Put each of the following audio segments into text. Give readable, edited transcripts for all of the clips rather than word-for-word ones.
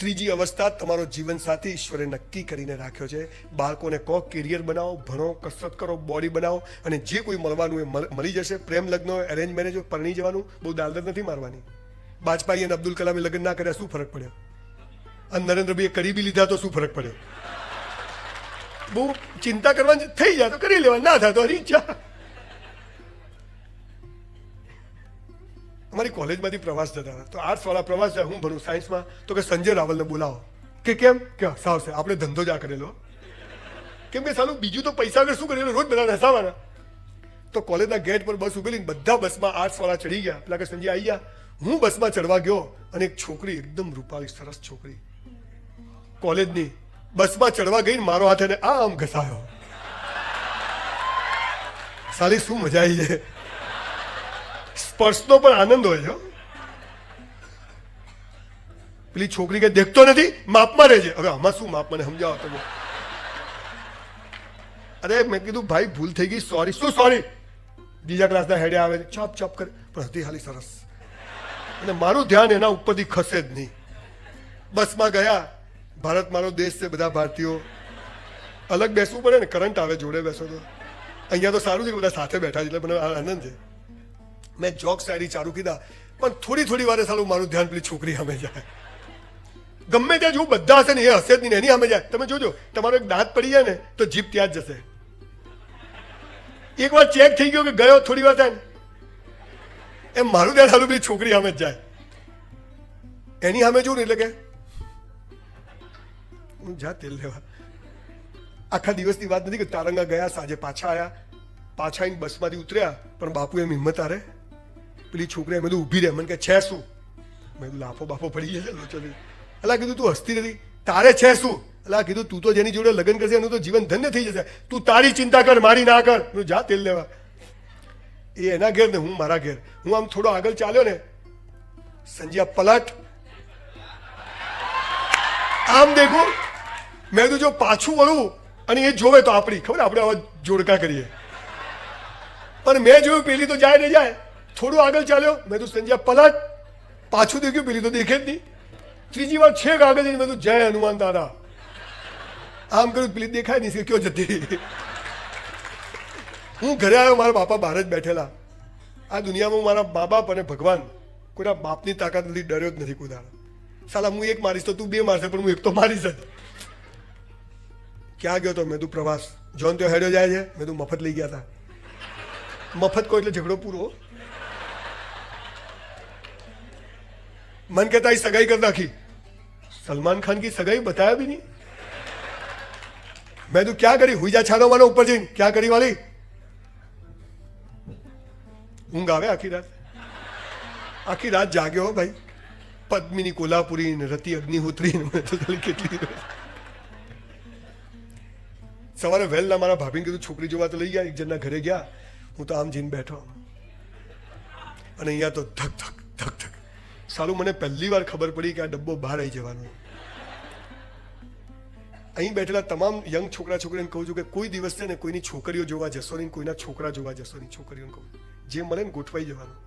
ત્રીજી અવસ્થા તમારો જીવનસાથી ઈશ્વરે નક્કી કરીને રાખ્યો છે. બાળકોને કહો કેરિયર બનાવો, ભણો, કસરત કરો, બોડી બનાવો, અને જે કોઈ મળવાનું એ મળી જશે. પ્રેમ લગ્ન હોય, અરેન્જ મેરેજ હોય, પરણી જવાનું, બહુ દાલદત નથી મારવાની. વાજપેયી અને અબ્દુલ કલામે લગ્ન ના કર્યા, શું ફરક પડ્યો? અને નરેન્દ્રભાઈએ કરી બી લીધા તો શું ફરક પડ્યો? બહુ ચિંતા કરવાની થઈ જાય તો કરી લેવા, ના થાય તો હરી જા. અમારી કોલેજમાંથી પ્રવાસ જતા હતા, તો આર્ટ્સ વાળા પ્રવાસ જાય, હું ભણું સાયન્સમાં, તો કે સંજય રાવલને બોલાવો. કે કેમ? કે હસાવશે, આપણે ધંધો જ આ કરેલો. કેમ કે સાલું બીજું તો પૈસા વગર શું કરેલું, રોજ બધાને હસાવાના. તો કોલેજના ગેટ પર બસ ઉભેલી, બધા બસમાં આર્ટ્સ વાળા ચડી ગયા. પેલા કે સંજય આવી ગયા. હું બસમાં ચડવા ગયો અને એક છોકરી, એકદમ રૂપાળી સરસ છોકરી કોલેજની, બસમાં ચડવા ગઈ, મારો હાથ એને આમ ઘસાયો. સાલી શું મજા આવી છે. સ્પર્શનો પણ આનંદ હોય છે. પેલી છોકરી કે દેખતો નથી, માપમાં રહેજે. હવે આમાં શું માપ, મને સમજાવો તમે. અરે મેં કીધું ભાઈ ભૂલ થઈ ગઈ, સોરી. શું સોરી? બીજા ક્લાસના હેડે આવે ચોપ ચોપ કરે, પણ હતી હાલી સરસ. અને મારું ધ્યાન એના ઉપરથી ખસે જ નહીં. બસમાં ગયા. ભારત મારો દેશ છે, બધા ભારતીયો. અલગ બેસવું પડે ને, કરંટ આવે જોડે બેસો તો. અહીંયા તો સારું છે કે બધા સાથે બેઠા છે, એટલે મને આનંદ છે. મેં જોક શાયરી ચાલુ કીધા, પણ થોડી વારે સાલું મારું ધ્યાન પેલી છોકરી સામે જાય. ગમે ત્યાં જો બધા હશે ને, એ હશે જ નહીં, એની સામે જાય. તમે જોજો, તમારો એક દાંત પડી જાય ને તો જીભ ત્યાં જ જશે. એક વાર ચેક થઈ ગયો કે ગયો, થોડી વાર થાય ને, એમ મારું ધ્યાન સાલું પેલી છોકરી સામે જ જાય. એની સામે જોઉં ને એટલે કે હું જા તેલ લેવા. આખા દિવસની વાત નથી કે તારંગા ગયા, સાંજે પાછા આવ્યા. પાછા આવીને બસમાંથી ઉતર્યા, પણ બાપુ એમ હિંમત હારે. પેલી છોકરી એમ ઊભી રહે, મને કે છે શું? મેં કીધું લાફો બાફો પડી જશે લોચોની. અલા કીધું તું હસતી નથી, તારે છે શું? અલા કીધું તું તો જેની જોડે લગ્ન કરશે એનું તો જીવન ધન્ય થઈ જશે. તું તારી ચિંતા કર, મારી ના કર. હું જા તેલ લેવા. એ એના ઘેર ને હું મારા ઘેર. હું આમ થોડો આગળ ચાલ્યો ને, સંજ્યા પલટ, આમ દેખું. મેં કીધું જો પાછું વળું અને એ જોવે તો આપણી ખબર, આપણે આવા જોડકા કરીએ. પણ મેં જોયું પેલી તો જાય ને જાય. થોડું આગળ ચાલ્યો, મેં તો સંજ્યા પલટ, પાછું દેખ્યું, પેલી તો દેખે જ નહીં. ત્રીજી વાર છેક આગળ જઈને મેં તો જય હનુમાન દાદા આમ કર્યું, પેલી દેખાય નહીં કે ક્યો જતી. હું ઘરે આવ્યો, મારા બાપા બહાર જ બેઠેલા. આ દુનિયામાં મારા મા બાપ અને ભગવાન, કોઈના બાપની તાકાત નથી, ડર્યો જ નથી કોઈ દાડો. સાલા હું એક મારીશ તો તું બે મારશે, પણ હું એક તો મારીશ જ. ક્યાં ગયો તો? મેં તું પ્રવાસ. જોન તો હેડ્યો જાય છે. મેં તું મફત લઈ ગયા હતા. મફત કોઈ એટલે ઝઘડો પૂરો. મન કહેતા સગાઈ કરી નાખી. સલમાન ખાન કી સગાઈ બતાયા भी नहीं. मैं तो क्या करी, हुई जा छानो मानो ऊपर जઈને क्या કરી વાલી. ઊંઘ આવે આખી રાત જાગ્યો ભાઈ. પદ્મિની કોલ્હાપુરી ને રતિ અગ્નિહોત્રી કેટલી. સવારે વહેલા મારા ભાભીને કીધું છોકરી જોવા તો લઈ ગયા. એક જણના ઘરે ગયા, હું તો આમ જઈને બેઠો, અને અહીંયા તો ધક ધક ધક ધક. સારું મને પહેલી વાર ખબર પડી કે આ ડબ્બો બહાર આવી જવાનો. અહીં બેઠેલા તમામ યંગ છોકરા છોકરીને કહું છું કે કોઈ દિવસ છે ને કોઈની છોકરીઓ જોવા જશો નહીં, કોઈના છોકરા જોવા જશો નહીં. છોકરીઓને કહું જે મળે ને ગોઠવાઈ જવાનું.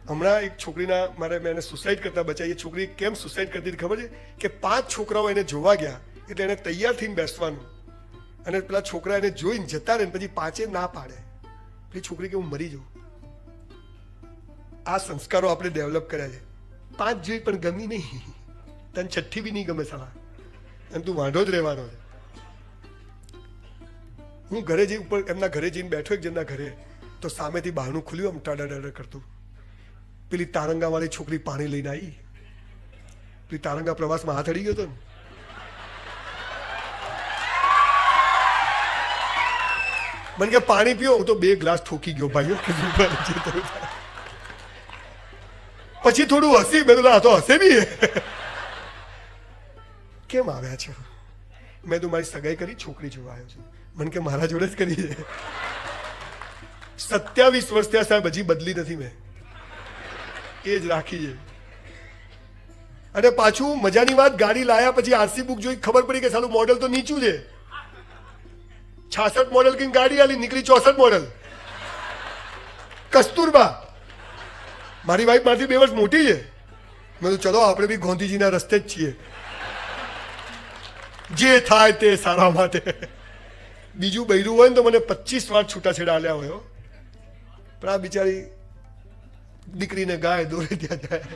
હમણાં એક છોકરીના મેં એને સુસાઇડ કરતા બચાવી. એ છોકરી કેમ સુસાઇડ કરતી હતી ખબર છે? કે 5 છોકરાઓ એને જોવા ગયા, એટલે એને તૈયાર થઈને બેસવાનું, અને પેલા છોકરા એને જોઈને જતા રહે, પછી 5 ના પાડે. પેલી છોકરી કે હું મરી જાઉં. આ સંસ્કારો આપણે ડેવલપ કર્યા છે. 5 જોઈ પણ ગમી નહીં, તને 6ઠ્ઠી બી નહીં ગમે સાલા, અને તું વાંઢો જ રહેવાનો છે. હું ઘરે જઈ ઉપર એમના ઘરે જઈને બેઠો, એક જણના ઘરે, તો સામેથી બહારનું ખુલ્યું, આમ ટાડા કરતું. પેલી તારંગા વાળી છોકરી પાણી લઈને આવી. પેલી તારંગા પ્રવાસમાં હાથ અડી ગયો હતો ને, મને કે પાણી પીઓ. હું તો 2 ગ્લાસ ઠોકી ગયો ભાઈઓ. પછી થોડું હસી. મેં તો હસે બી કેમ આવ્યા છો? મેં તો મારી સગાઈ કરી, છોકરી જોવા આવ્યો છું. મને કે મારા જોડે જ કરી છે. 27 વર્ષ થયા સાહેબ, હજી બદલી નથી મેં, એ જ રાખી છે. અને પાછું મજાની વાત, ગાડી લાયા પછી આરસી બુક જોઈ ખબર પડી કે સાલું મોડલ તો નીચું છે. 66 મોડલ કઈ ગાડી આલી, નીકળી 64 મોડલ. કસ્તુરબા. મારી વાઈફ મારથી 2 વર્ષ મોટી છે. મેં તો ચલો આપણે બી ગાંધીજીના રસ્તે જ છીએ, જે થાય તે સારા માટે. બીજું બૈરું હોય ને તો મને 25 વાર છૂટાછેડા આલ્યા હોય, પણ આ બિચારી દીકરીને ગાય દોરે ત્યાં જાય.